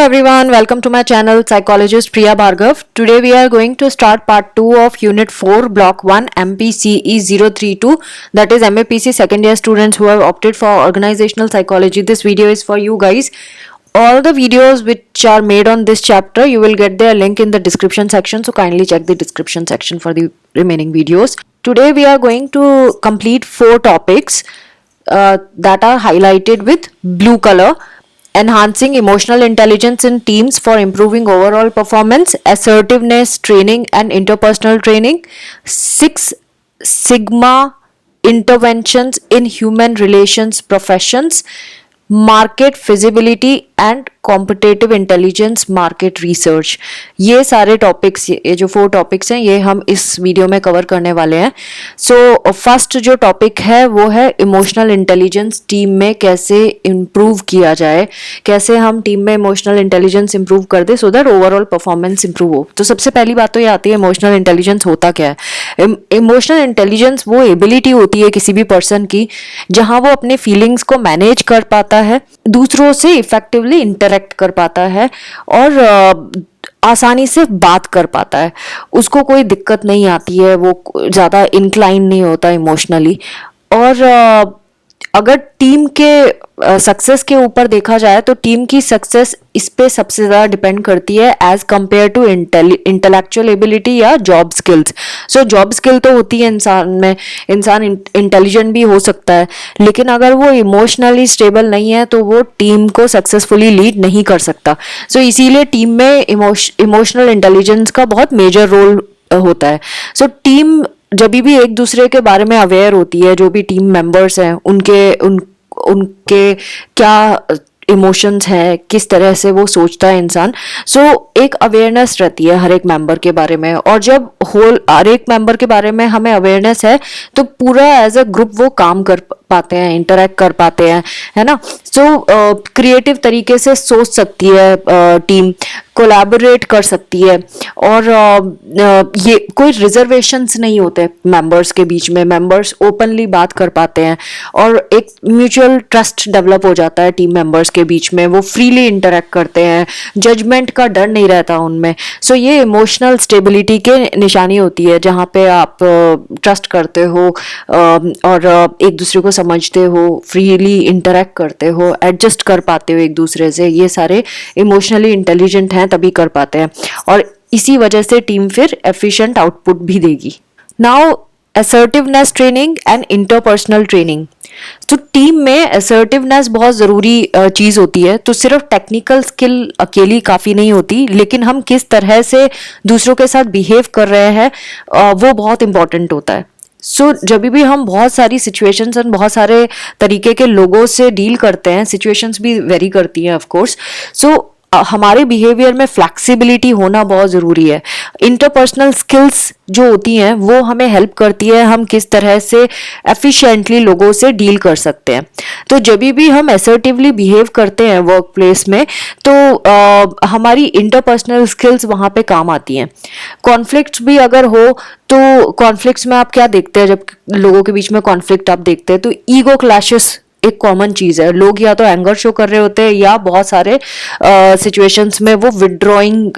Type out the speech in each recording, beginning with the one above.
everyone, welcome to my channel Psychologist Priya Bhargav. Today we are going to start part 2 of Unit 4 Block 1 MPCE 032, that is MAPC second year students who have opted for organizational psychology. This video is for you guys. All the videos which are made on this chapter, you will get their link in the description section, so kindly check the description section for the remaining videos. Today we are going to complete 4 topics that are highlighted with blue color. Enhancing emotional intelligence in teams for improving overall performance, assertiveness training and interpersonal training, 6 Sigma interventions in human relations professions, market feasibility and competitive intelligence market research. ये सारे topics, ये जो 4 topics हैं, ये हम इस video में cover करने वाले हैं. सो फर्स्ट जो टॉपिक है वो है इमोशनल इंटेलिजेंस टीम में कैसे इम्प्रूव किया जाए, कैसे हम टीम में इमोशनल इंटेलिजेंस इम्प्रूव कर दे so that overall performance improve हो. तो सबसे पहली बात तो ये आती है इमोशनल इंटेलिजेंस होता क्या है. इमोशनल इंटेलिजेंस वो एबिलिटी होती है किसी भी पर्सन की जहाँ वो अपने फीलिंग्स को मैनेज कर पाता है, दूसरों से इफेक्टिवली इंटरेक्ट कर पाता है और आसानी से बात कर पाता है. उसको कोई दिक्कत नहीं आती है, वो ज़्यादा इंक्लाइन नहीं होता इमोशनली. और अगर टीम के सक्सेस के ऊपर देखा जाए तो टीम की सक्सेस इस पे सबसे ज़्यादा डिपेंड करती है as compared to intellectual ability या job skills. So job skill तो होती है इंसान में, इंसान इंटेलिजेंट भी हो सकता है, लेकिन अगर वो इमोशनली स्टेबल नहीं है तो वो टीम को सक्सेसफुली लीड नहीं कर सकता. सो इसीलिए टीम में इमोशनल इंटेलिजेंस का बहुत मेजर रोल होता है. सो टीम जब भी एक दूसरे के बारे में अवेयर होती है, जो भी टीम मेंबर्स हैं उनके क्या इमोशंस हैं, किस तरह से वो सोचता है इंसान, सो एक अवेयरनेस रहती है हर एक मेंबर के बारे में. और जब हर एक मेंबर के बारे में हमें अवेयरनेस है तो पूरा एज अ ग्रुप वो काम कर पाते हैं, इंटरेक्ट कर पाते हैं, है ना. सो क्रिएटिव तरीके से सोच सकती है टीम, कोलैबोरेट कर सकती है और ये कोई रिजर्वेशंस नहीं होते मेंबर्स के बीच में. मेंबर्स ओपनली बात कर पाते हैं और एक म्यूचुअल ट्रस्ट डेवलप हो जाता है टीम मेंबर्स के बीच में. वो फ्रीली इंटरेक्ट करते हैं, जजमेंट का डर नहीं रहता उनमें. सो ये इमोशनल स्टेबिलिटी के निशानी होती है जहाँ पे आप ट्रस्ट करते हो और एक दूसरे को समझते हो, फ्रीली इंटरेक्ट करते हो, एडजस्ट कर पाते हो एक दूसरे से. ये सारे इमोशनली इंटेलिजेंट हैं तभी कर पाते हैं और इसी वजह से टीम फिर एफिशिएंट आउटपुट भी देगी. Now assertiveness training and interpersonal training. तो टीम में असर्टिवनेस बहुत ज़रूरी चीज़ होती है. तो सिर्फ टेक्निकल स्किल अकेली काफ़ी नहीं होती, लेकिन हम किस तरह से दूसरों के साथ बिहेव कर रहे हैं वो बहुत इंपॉर्टेंट होता है. सो जब भी हम बहुत सारी सिचुएशंस और बहुत सारे तरीके के लोगों से डील करते हैं, सिचुएशंस भी वेरी करती हैं ऑफ कोर्स. सो हमारे बिहेवियर में फ्लेक्सिबिलिटी होना बहुत ज़रूरी है. इंटरपर्सनल स्किल्स जो होती हैं वो हमें हेल्प करती है हम किस तरह से एफिशिएंटली लोगों से डील कर सकते हैं. तो जब भी हम असर्टिवली बिहेव करते हैं वर्क प्लेस में तो हमारी इंटरपर्सनल स्किल्स वहाँ पे काम आती हैं. कॉन्फ्लिक्ट्स भी अगर हो तो कॉन्फ्लिक्ट्स में आप क्या देखते हैं, जब लोगों के बीच में कॉन्फ्लिक्ट आप देखते हैं तो ईगो क्लैशेस एक कॉमन चीज़ है. लोग या तो एंगर शो कर रहे होते हैं या बहुत सारे सिचुएशंस में वो विड्रॉइंग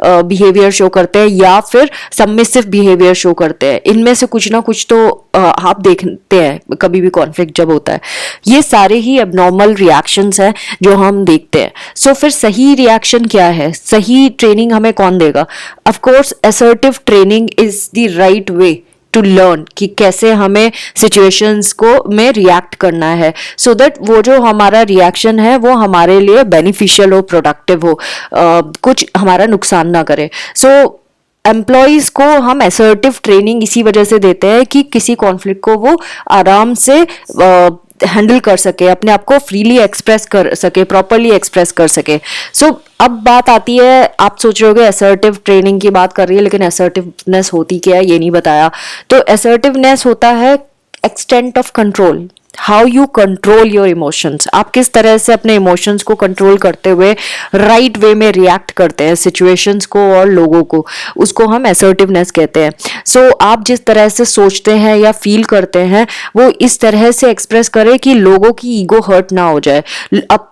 बिहेवियर शो करते हैं या फिर सबमिसिव बिहेवियर शो करते हैं. इनमें से कुछ ना कुछ तो आप देखते हैं कभी भी कॉन्फ्लिक्ट जब होता है. ये सारे ही एबनॉर्मल रिएक्शंस हैं जो हम देखते हैं. सो फिर सही रिएक्शन क्या है, सही ट्रेनिंग हमें कौन देगा? Of course assertive training is the right way to learn कि कैसे हमें सिचुएशंस को में रिएक्ट करना है सो दैट वो जो हमारा रिएक्शन है वो हमारे लिए बेनिफिशियल हो, प्रोडक्टिव हो, कुछ हमारा नुकसान ना करे. सो एम्प्लॉयज़ को हम असर्टिव ट्रेनिंग इसी वजह से देते हैं कि किसी कॉन्फ्लिक्ट को वो आराम से हैंडल कर सके, अपने आप को फ्रीली एक्सप्रेस कर सके, प्रॉपरली एक्सप्रेस कर सके. सो अब बात आती है, आप सोच रहे होगे असर्टिव ट्रेनिंग की बात कर रही है लेकिन असर्टिवनेस होती क्या है ये नहीं बताया. तो असर्टिवनेस होता है extent of control. How you control your emotions, आप किस तरह से अपने इमोशंस को कंट्रोल करते हुए राइट वे में रिएक्ट करते हैं सिचुएशंस को और लोगों को, उसको हम असर्टिवनेस कहते हैं. सो आप जिस तरह से सोचते हैं या फील करते हैं वो इस तरह से एक्सप्रेस करें कि लोगों की ईगो हर्ट ना हो जाए,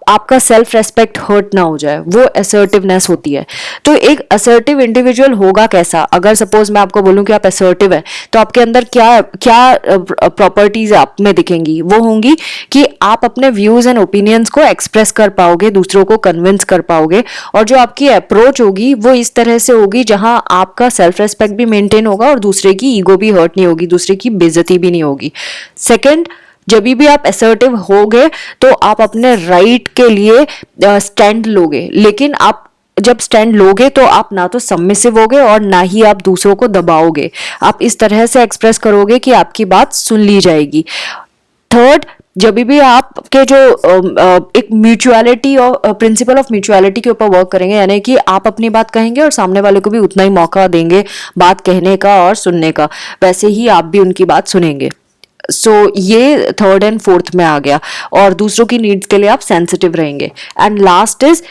आपका सेल्फ रेस्पेक्ट हर्ट ना हो जाए, वो असर्टिवनेस होती है. तो एक असर्टिव इंडिविजुअल होगा कैसा, अगर सपोज मैं आपको बोलूं कि आप असर्टिव है तो आपके अंदर क्या क्या प्रॉपर्टीज आप में दिखेंगी, वो होंगी कि आप अपने व्यूज एंड ओपिनियंस को एक्सप्रेस कर पाओगे, दूसरों को कन्विंस कर पाओगे, और जो आपकी अप्रोच होगी वो इस तरह से होगी जहां आपका सेल्फ रेस्पेक्ट भी मेंटेन होगा और दूसरे की ईगो भी हर्ट नहीं होगी, दूसरे की बेइज्जती भी नहीं होगी. सेकंड, जब भी आप असर्टिव होगे तो आप अपने राइट के लिए स्टैंड लोगे, लेकिन आप जब स्टैंड लोगे तो आप ना तो सबमिसिव होगे और ना ही आप दूसरों को दबाओगे, आप इस तरह से एक्सप्रेस करोगे कि आपकी बात सुन ली जाएगी. थर्ड, जब भी आपके जो एक म्यूचुअलिटी और प्रिंसिपल ऑफ म्यूचुअलिटी के ऊपर वर्क करेंगे, यानी कि आप अपनी बात कहेंगे और सामने वाले को भी उतना ही मौका देंगे बात कहने का और सुनने का, वैसे ही आप भी उनकी बात सुनेंगे. सो ये थर्ड एंड फोर्थ में आ गया, और दूसरों की नीड्स के लिए आप सेंसिटिव रहेंगे. एंड लास्ट इज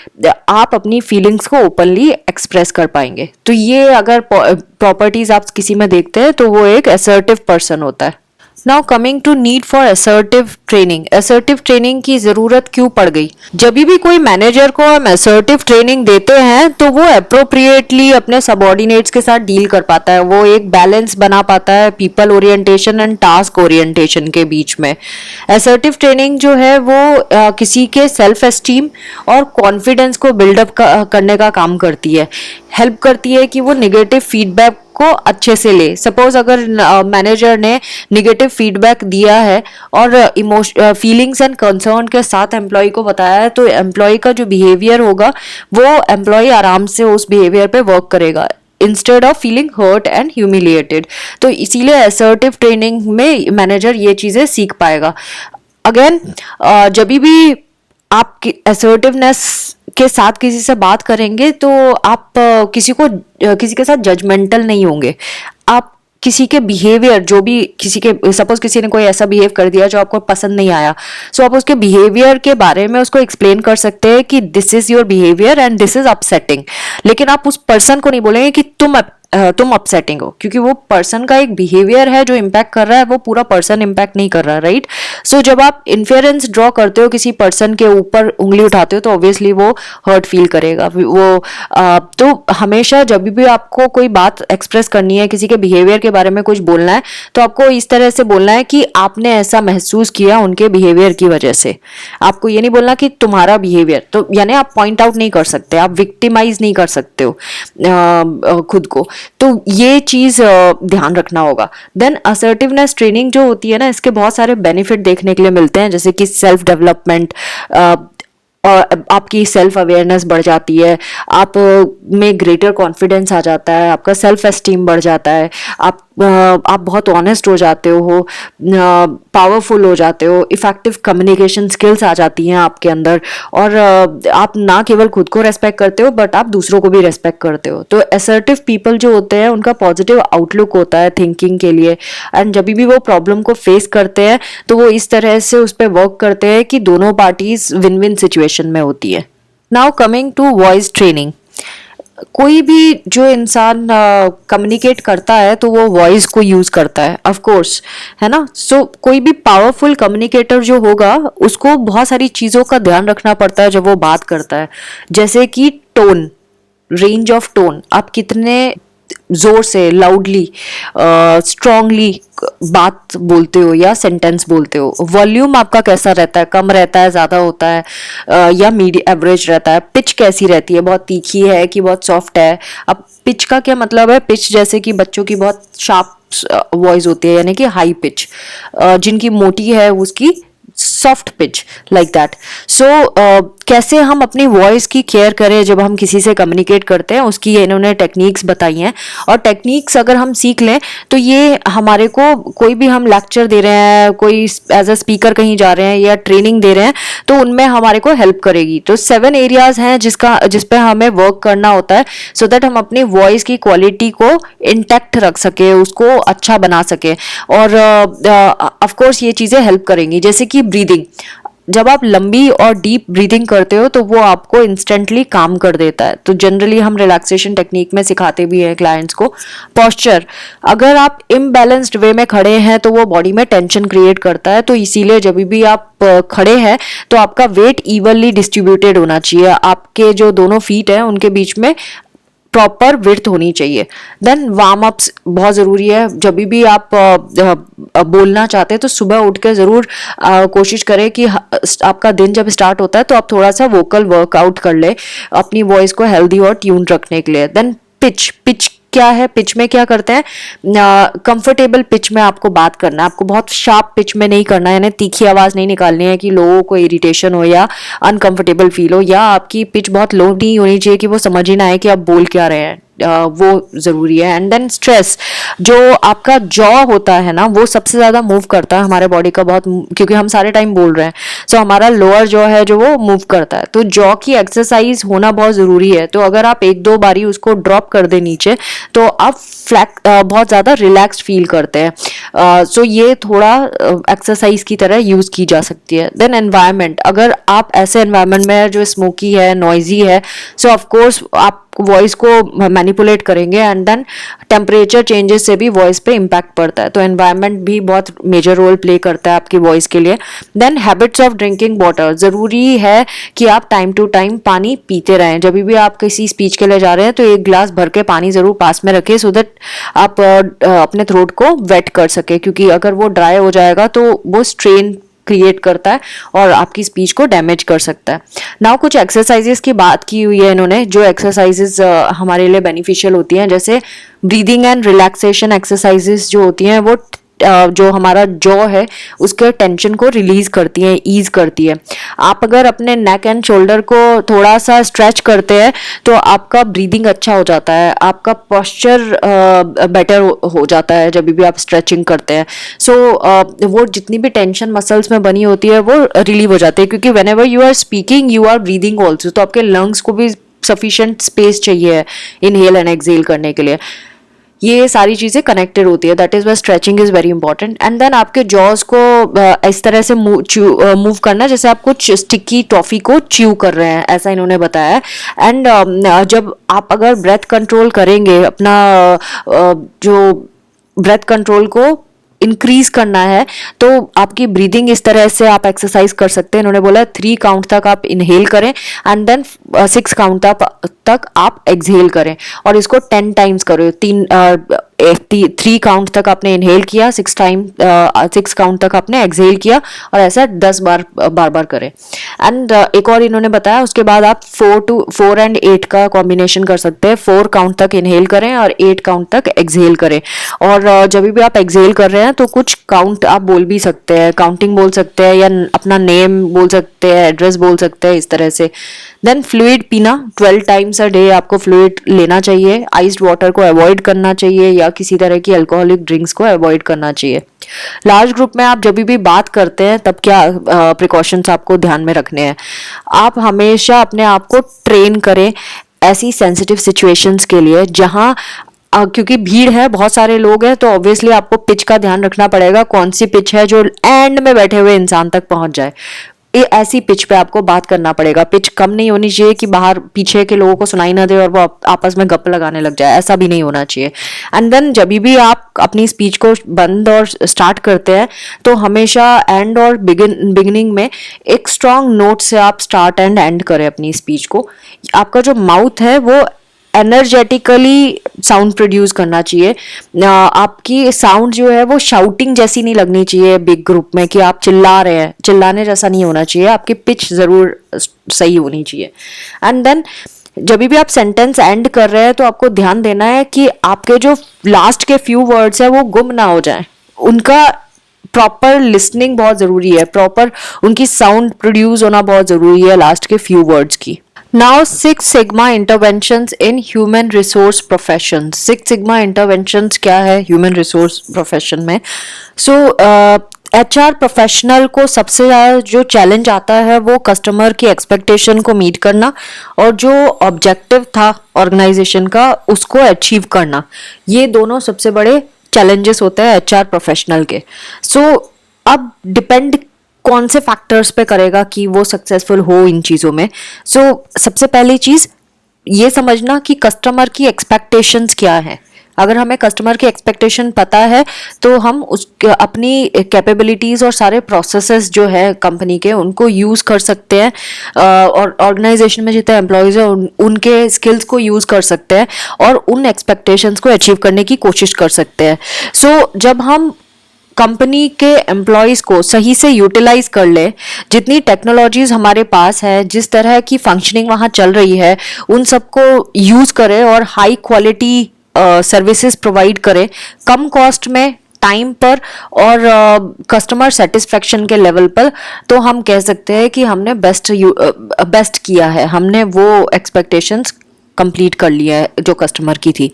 आप अपनी फीलिंग्स को ओपनली एक्सप्रेस कर पाएंगे. तो ये अगर प्रॉपर्टीज आप किसी में देखते हैं तो वो एक असर्टिव पर्सन होता है. Now coming to need for assertive training. Assertive training की जरूरत क्यों पड़ गई? जब भी कोई मैनेजर को हम असर्टिव ट्रेनिंग देते हैं तो वो अप्रोप्रिएटली अपने सबऑर्डिनेट्स के साथ डील कर पाता है, वो एक बैलेंस बना पाता है people orientation and task orientation के बीच में. असर्टिव ट्रेनिंग जो है वो किसी के सेल्फ एस्टीम और कॉन्फिडेंस को बिल्डअप करने का काम करती है, हेल्प करती है कि वो निगेटिव फीडबैक को अच्छे से ले. सपोज अगर मैनेजर ने निगेटिव फीडबैक दिया है और फीलिंग्स एंड कंसर्न के साथ एम्प्लॉय को बताया है, तो एम्प्लॉय का जो बिहेवियर होगा वो एम्प्लॉय आराम से उस बिहेवियर पे वर्क करेगा instead of feeling hurt and humiliated. तो इसीलिए असर्टिव ट्रेनिंग में मैनेजर ये चीजें सीख पाएगा. अगेन, जब भी आप असर्टिवनेस के साथ किसी से बात करेंगे तो आप किसी के साथ जजमेंटल नहीं होंगे. आप किसी के बिहेवियर, जो भी किसी के, सपोज किसी ने कोई ऐसा बिहेव कर दिया जो आपको पसंद नहीं आया, सो आप उसके बिहेवियर के बारे में उसको एक्सप्लेन कर सकते हैं कि this is your behaviour and this is upsetting. लेकिन आप उस पर्सन को नहीं बोलेंगे कि तुम अपसेटिंग हो, क्योंकि वो पर्सन का एक बिहेवियर है जो इम्पैक्ट कर रहा है, वो पूरा पर्सन इम्पैक्ट नहीं कर रहा, राइट. सो जब आप इन्फेरेंस ड्रॉ करते हो, किसी पर्सन के ऊपर उंगली उठाते हो, तो ऑब्वियसली वो हर्ट फील करेगा. तो हमेशा जब भी आपको कोई बात एक्सप्रेस करनी है, किसी के बिहेवियर के बारे में कुछ बोलना है, तो आपको इस तरह से बोलना है कि आपने ऐसा महसूस किया उनके बिहेवियर की वजह से. आपको ये नहीं बोलना कि तुम्हारा बिहेवियर, तो यानी आप पॉइंट आउट नहीं कर सकते, आप विक्टिमाइज नहीं कर सकते हो खुद को. तो ये चीज ध्यान रखना होगा. देन असर्टिवनेस ट्रेनिंग जो होती है ना, इसके बहुत सारे बेनिफिट देखने के लिए मिलते हैं, जैसे कि सेल्फ डेवलपमेंट, और आपकी सेल्फ अवेयरनेस बढ़ जाती है, आप में ग्रेटर कॉन्फिडेंस आ जाता है, आपका सेल्फ एस्टीम बढ़ जाता है, आप बहुत ऑनेस्ट हो जाते हो, पावरफुल हो जाते हो, इफेक्टिव कम्युनिकेशन स्किल्स आ जाती हैं आपके अंदर, और आप ना केवल खुद को रेस्पेक्ट करते हो बट आप दूसरों को भी रेस्पेक्ट करते हो. तो असर्टिव पीपल जो होते हैं उनका पॉजिटिव आउटलुक होता है थिंकिंग के लिए, एंड जब भी वो प्रॉब्लम को फेस करते हैं तो वो इस तरह से उस पर वर्क करते हैं कि दोनों पार्टीज विन विन सिचुएशन में होती है. Now coming to voice training. कोई भी जो इंसान कम्युनिकेट करता है तो वो वॉइस को यूज करता है, ऑफ कोर्स, है ना. सो कोई भी पावरफुल कम्युनिकेटर जो होगा उसको बहुत सारी चीजों का ध्यान रखना पड़ता है जब वो बात करता है, जैसे कि टोन, रेंज ऑफ टोन, आप कितने जोर से, लाउडली, स्ट्रांगली बात बोलते हो या सेंटेंस बोलते हो. वॉल्यूम आपका कैसा रहता है, कम रहता है, ज्यादा होता है, या मीडियम एवरेज रहता है. पिच कैसी रहती है, बहुत तीखी है कि बहुत सॉफ्ट है. अब पिच का क्या मतलब है? पिच जैसे कि बच्चों की बहुत शार्प वॉइस होती है, यानी कि हाई पिच, जिनकी मोटी है उसकी सॉफ्ट पिच, लाइक दैट. सो कैसे हम अपनी वॉइस की केयर करें जब हम किसी से कम्युनिकेट करते हैं, उसकी ये इन्होंने टेक्निक्स बताई हैं। और टेक्निक्स अगर हम सीख लें तो ये हमारे को, कोई भी हम लेक्चर दे रहे हैं, कोई एज अ स्पीकर कहीं जा रहे हैं या ट्रेनिंग दे रहे हैं, तो उनमें हमारे को हेल्प करेगी। तो 7 एरियाज हैं जिस पे हमें वर्क करना होता है, सो दैट हम अपनी वॉइस की क्वालिटी को इंटैक्ट रख सके, उसको अच्छा बना सके। और ऑफ कोर्स ये चीज़ें हेल्प करेंगी, जैसे कि ब्रीदिंग। जब आप लंबी और डीप ब्रीदिंग करते हो तो वो आपको इंस्टेंटली काम कर देता है। तो जनरली हम रिलैक्सेशन टेक्निक में सिखाते भी हैं क्लाइंट्स को। पोस्चर, अगर आप इम्बैलेंस्ड वे में खड़े हैं तो वो बॉडी में टेंशन क्रिएट करता है, तो इसीलिए जब भी आप खड़े हैं तो आपका वेट इवनली डिस्ट्रीब्यूटेड होना चाहिए। आपके जो दोनों फीट हैं उनके बीच में प्रॉपर विड्थ होनी चाहिए। देन वार्म अप्स बहुत ज़रूरी है। जब भी आप बोलना चाहते हैं तो सुबह उठ के ज़रूर कोशिश करें कि आपका दिन जब स्टार्ट होता है तो आप थोड़ा सा वोकल वर्कआउट कर ले अपनी वॉइस को हेल्दी और ट्यून रखने के लिए। देन पिच क्या है, पिच में क्या करते हैं, कंफर्टेबल पिच में आपको बात करना है। आपको बहुत शार्प पिच में नहीं करना है, यानी तीखी आवाज़ नहीं निकालनी है कि लोगों को इरिटेशन हो या अनकंफर्टेबल फील हो, या आपकी पिच बहुत लो नहीं होनी चाहिए कि वो समझ ही ना आए कि आप बोल क्या रहे हैं। वो ज़रूरी है। एंड देन स्ट्रेस, जो आपका जॉ होता है ना, वो सबसे ज़्यादा मूव करता है हमारे बॉडी का बहुत, क्योंकि हम सारे टाइम बोल रहे हैं। सो हमारा लोअर जॉ है जो वो मूव करता है, तो जॉ की एक्सरसाइज होना बहुत ज़रूरी है। तो अगर आप 1-2 बारी उसको ड्रॉप कर दे नीचे तो आप बहुत ज़्यादा रिलैक्स्ड फील करते हैं। सो ये थोड़ा एक्सरसाइज की तरह यूज़ की जा सकती है। देन एनवायरनमेंट, अगर आप ऐसे एनवायरनमेंट में जो स्मोकी है, नॉइजी है, सो ऑफकोर्स आप वॉइस को मैनिपुलेट करेंगे। एंड देन टेम्परेचर चेंजेस से भी वॉइस पे इम्पैक्ट पड़ता है, तो एनवायरनमेंट भी बहुत मेजर रोल प्ले करता है आपकी वॉइस के लिए। Then habits of drinking water, ज़रूरी है कि आप टाइम टू टाइम पानी पीते रहें। जब भी आप किसी स्पीच के लिए जा रहे हैं तो 1 गिलास भर के पानी ज़रूर पास में रखें, सो दैट आप अपने थ्रोट को वेट कर सके, क्योंकि अगर वो ड्राई हो जाएगा तो वो स्ट्रेन क्रिएट करता है और आपकी स्पीच को डैमेज कर सकता है। नाउ कुछ एक्सरसाइजेस की बात की हुई है इन्होंने, जो एक्सरसाइजेस हमारे लिए बेनिफिशियल होती हैं, जैसे ब्रीदिंग एंड रिलैक्सेशन एक्सरसाइजेस जो होती हैं वो जो हमारा जॉ है उसके टेंशन को रिलीज करती है, ईज करती है। आप अगर अपने नेक एंड शोल्डर को थोड़ा सा स्ट्रेच करते हैं तो आपका ब्रीदिंग अच्छा हो जाता है, आपका पोस्चर बेटर हो जाता है जब भी आप स्ट्रेचिंग करते हैं। सो वो जितनी भी टेंशन मसल्स में बनी होती है वो रिलीव हो जाती है, क्योंकि whenever you are speaking you are breathing also, तो आपके लंग्स को भी सफिशिएंट स्पेस चाहिए इनहेल एंड एक्सहेल करने के लिए। ये सारी चीज़ें कनेक्टेड होती है, that is why stretching is very important. And then आपके जॉज को इस तरह से मूव करना जैसे आप कुछ स्टिकी टॉफ़ी को च्यू कर रहे हैं, ऐसा इन्होंने बताया है। एंड जब आप अगर ब्रेथ कंट्रोल करेंगे, अपना जो ब्रेथ कंट्रोल को इंक्रीज करना है, तो आपकी ब्रीदिंग इस तरह से आप एक्सरसाइज कर सकते हैं। इन्होंने बोला 3 काउंट तक आप इनहेल करें एंड देन 6 काउंट तक आप एक्सहेल करें, और इसको 10 टाइम्स करो। 3 काउंट तक आपने इनहेल किया, 6 काउंट तक आपने एक्सहेल किया, और ऐसा 10 बार करें। एंड एक और इन्होंने बताया, उसके बाद आप 4 एंड 8 का कॉम्बिनेशन कर सकते हैं। 4 काउंट तक इनहेल करें और 8 काउंट तक एक्सहेल करें। और जब भी आप एक्सहेल कर रहे हैं तो कुछ काउंट आप बोल भी सकते हैं, काउंटिंग बोल सकते हैं, या अपना नेम बोल सकते हैं, एड्रेस बोल सकते हैं, इस तरह से। देन फ्लूइड पीना, 12 टाइम्स अ डे आपको फ्लूइड लेना चाहिए। आइस्ड वाटर को अवॉइड करना चाहिए, या किसी तरह की अल्कोहलिक ड्रिंक्स को अवॉइड करना चाहिए। लार्ज ग्रुप में आप जब भी बात करते हैं तब क्या प्रिकॉशंस आपको ध्यान में रखने हैं। आप हमेशा अपने आप को ट्रेन करें ऐसी सेंसिटिव सिचुएशंस के लिए जहां क्योंकि भीड़ है, बहुत सारे लोग हैं, तो ऑब्वियसली आपको पिच का ध्यान रखना पड़ेगा, कौन सी पिच है जो एंड में बैठे हुए इंसान तक पहुंच जाए। ऐसी पिच पे आपको बात करना पड़ेगा। पिच कम नहीं होनी चाहिए कि बाहर पीछे के लोगों को सुनाई ना दे और वो आपस में गप लगाने लग जाए, ऐसा भी नहीं होना चाहिए। एंड देन जब भी आप अपनी स्पीच को बंद और स्टार्ट करते हैं तो हमेशा एंड और बिगिनिंग में एक स्ट्रॉन्ग नोट से आप स्टार्ट एंड एंड करें अपनी स्पीच को। आपका जो माउथ है वो एनर्जेटिकली साउंड प्रोड्यूस करना चाहिए। आपकी साउंड जो है वो शाउटिंग जैसी नहीं लगनी चाहिए बिग ग्रुप में कि आप चिल्ला रहे हैं, चिल्लाने जैसा नहीं होना चाहिए। आपकी पिच ज़रूर सही होनी चाहिए। एंड देन जब भी आप सेंटेंस एंड कर रहे हैं तो आपको ध्यान देना है कि आपके जो लास्ट के फ्यू वर्ड्स है वो गुम ना हो जाए, उनका प्रॉपर लिसनिंग बहुत ज़रूरी है, प्रॉपर उनकी साउंड प्रोड्यूस होना बहुत ज़रूरी है लास्ट के फ्यू वर्ड्स की। Now, Six Sigma interventions in human resource professions. Six Sigma interventions क्या है human resource profession में? So, HR प्रोफेशनल को सबसे ज़्यादा जो चैलेंज आता है वो कस्टमर की एक्सपेक्टेशन को मीट करना और जो ऑब्जेक्टिव था ऑर्गेनाइजेशन का उसको अचीव करना। ये दोनों सबसे बड़े चैलेंजेस होते हैं HR प्रोफेशनल के। सो अब डिपेंड कौन से फैक्टर्स पे करेगा कि वो सक्सेसफुल हो इन चीज़ों में। सो सबसे पहली चीज़ ये समझना कि कस्टमर की एक्सपेक्टेशंस क्या है। अगर हमें कस्टमर की एक्सपेक्टेशन पता है तो हम उस अपनी कैपेबिलिटीज़ और सारे प्रोसेसेस जो है कंपनी के उनको यूज़ कर सकते हैं, और ऑर्गेनाइजेशन में जितने एम्प्लॉयज़ हैं उनके स्किल्स को यूज़ कर सकते हैं और उन एक्सपेक्टेशंस को अचीव करने की कोशिश कर सकते हैं। सो जब हम कंपनी के एम्प्लॉयज़ को सही से यूटिलाइज कर ले, जितनी टेक्नोलॉजीज हमारे पास है, जिस तरह की फंक्शनिंग वहाँ चल रही है, उन सबको यूज़ करें और हाई क्वालिटी सर्विसेज प्रोवाइड करें कम कॉस्ट में, टाइम पर और कस्टमर सेटिस्फेक्शन के लेवल पर, तो हम कह सकते हैं कि हमने बेस्ट किया है, हमने वो एक्सपेक्टेशंस कंप्लीट कर लिया है जो कस्टमर की थी।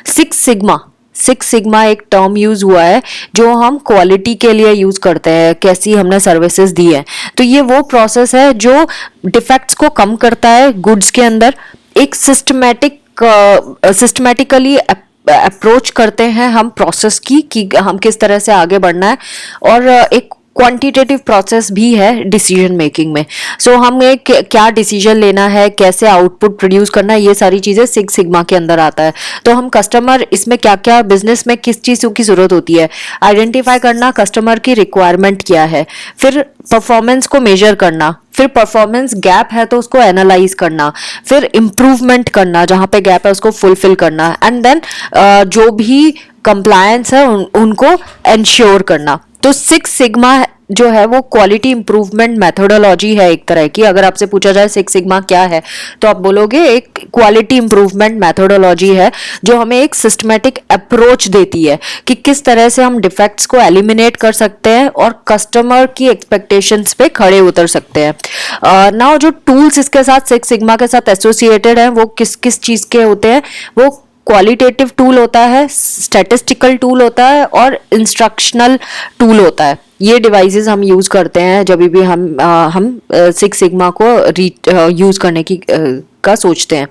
सिक्स सिग्मा एक टर्म यूज हुआ है जो हम क्वालिटी के लिए यूज करते हैं, कैसी हमने सर्विसेज दी है। तो ये वो प्रोसेस है जो डिफेक्ट्स को कम करता है गुड्स के अंदर। एक सिस्टमेटिकली अप्रोच करते हैं हम प्रोसेस की कि हम किस तरह से आगे बढ़ना है, और एक क्वांटिटेटिव प्रोसेस भी है डिसीजन मेकिंग में। सो हमें क्या डिसीजन लेना है, कैसे आउटपुट प्रोड्यूस करना है, ये सारी चीज़ें सिक्स सिग्मा के अंदर आता है। तो हम कस्टमर इसमें क्या क्या बिजनेस में किस चीज़ों की ज़रूरत होती है, आइडेंटिफाई करना कस्टमर की रिक्वायरमेंट क्या है, फिर परफॉर्मेंस को मेजर करना, फिर परफॉर्मेंस गैप है तो उसको एनालाइज करना, फिर इम्प्रूवमेंट करना, जहाँ पे गैप है उसको फुलफिल करना, एंड देन जो भी कंप्लायंस है उनको इंश्योर करना। तो सिक्स सिग्मा जो है वो क्वालिटी इंप्रूवमेंट मेथोडोलॉजी है एक तरह की। अगर आपसे पूछा जाए सिक्स सिग्मा क्या है तो आप बोलोगे एक क्वालिटी इंप्रूवमेंट मेथोडोलॉजी है जो हमें एक सिस्टमेटिक अप्रोच देती है कि किस तरह से हम डिफेक्ट्स को एलिमिनेट कर सकते हैं और कस्टमर की एक्सपेक्टेशंस पे खड़े उतर सकते हैं। नाउ जो टूल्स इसके साथ सिक्स सिग्मा के साथ एसोसिएटेड हैं वो किस किस चीज़ के होते हैं, वो क्वालिटेटिव टूल होता है, स्टैटिस्टिकल टूल होता है और इंस्ट्रक्शनल टूल होता है। ये डिवाइसेस हम यूज़ करते हैं जब भी हम सिक्स सिग्मा को यूज़ करने की का सोचते हैं।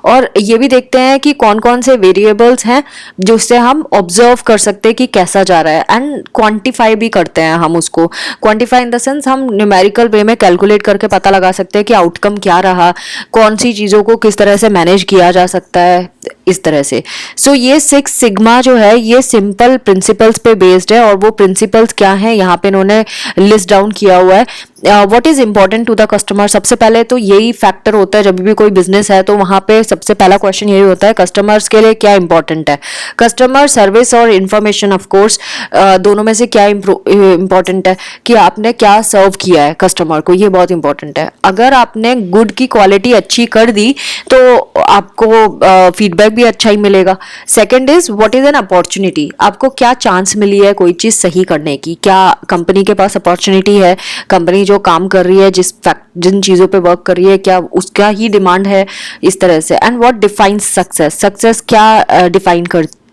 और ये भी देखते हैं कि कौन कौन से वेरिएबल्स हैं जिससे हम ऑब्जर्व कर सकते हैं कि कैसा जा रहा है, एंड क्वांटिफाई भी करते हैं हम उसको। क्वांटिफाई इन द सेंस हम न्यूमेरिकल वे में कैलकुलेट करके पता लगा सकते हैं कि आउटकम क्या रहा, कौन सी चीज़ों को किस तरह से मैनेज किया जा सकता है, इस तरह से। सो ये सिक्स सिग्मा जो है ये सिंपल प्रिंसिपल्स पे बेस्ड है, और वो प्रिंसिपल्स क्या हैं यहाँ पे इन्होंने लिस्ट डाउन किया हुआ है। What is important to the customer, सबसे पहले तो यही फैक्टर होता है जब भी कोई बिजनेस है तो वहाँ पे सबसे पहला क्वेश्चन यही होता है कस्टमर्स के लिए क्या इंपॉर्टेंट है। कस्टमर सर्विस और इंफॉर्मेशन ऑफ कोर्स दोनों में से क्या इंपॉर्टेंट है कि आपने क्या सर्व किया है कस्टमर को, ये बहुत इंपॉर्टेंट है। अगर आपने गुड की क्वालिटी अच्छी कर दी तो आपको फीडबैक भी अच्छा ही मिलेगा। Second is what is an opportunity, आपको क्या चांस मिली है कोई चीज़ सही करने की, क्या कंपनी के पास अपॉर्चुनिटी है, कंपनी जो काम कर रही है जिन चीज़ों पे वर्क कर रही है क्या उसका ही डिमांड है, इस तरह से। And what defines success, success क्या